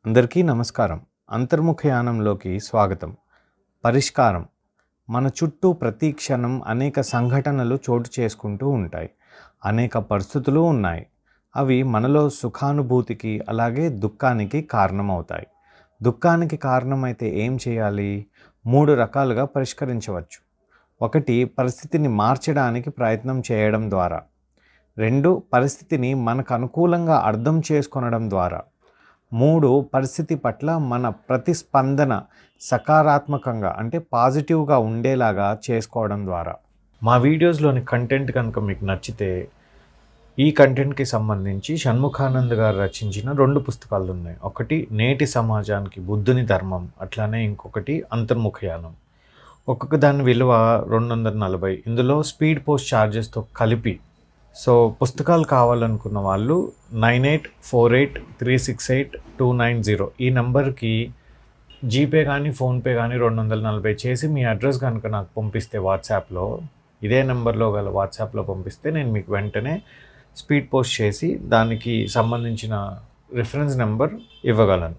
అందరికీ నమస్కారం. అంతర్ముఖయానంలోకి స్వాగతం. పరిష్కారం. మన చుట్టూ ప్రతి క్షణం అనేక సంఘటనలు చోటు చేసుకుంటూ ఉంటాయి. అనేక పరిస్థితులు ఉన్నాయి. అవి మనలో సుఖానుభూతికి అలాగే దుఃఖానికి కారణమవుతాయి. దుఃఖానికి కారణమైతే ఏం చేయాలి? 3 రకాలుగా పరిష్కరించవచ్చు. 1. పరిస్థితిని మార్చడానికి ప్రయత్నం చేయడం ద్వారా. 2. పరిస్థితిని మనకు అనుకూలంగా అర్థం చేసుకొనడం ద్వారా. 3. పరిస్థితి పట్ల మన ప్రతిస్పందన సకారాత్మకంగా అంటే పాజిటివ్గా ఉండేలాగా చేసుకోవడం ద్వారా. మా వీడియోస్లోని కంటెంట్ కనుక మీకు నచ్చితే ఈ కంటెంట్కి సంబంధించి షణ్ముఖానంద్ గారు రచించిన 2 పుస్తకాలు ఉన్నాయి. ఒకటి నేటి సమాజానికి బుద్ధుని ధర్మం, అట్లానే ఇంకొకటి అంతర్ముఖయానం. ఒక్కొక్క దాని విలువ 240. ఇందులో స్పీడ్ పోస్ట్ ఛార్జెస్తో కలిపి. సో పుస్తకాలు కావాలనుకున్న వాళ్ళు 9848368290 ఈ నెంబర్కి జీపే కానీ ఫోన్పే కానీ 240 చేసి మీ అడ్రస్ కనుక నాకు పంపిస్తే వాట్సాప్లో, ఇదే నెంబర్లో గల వాట్సాప్లో పంపిస్తే నేను మీకు వెంటనే స్పీడ్ పోస్ట్ చేసి దానికి సంబంధించిన రిఫరెన్స్ నెంబర్ ఇవ్వగలను.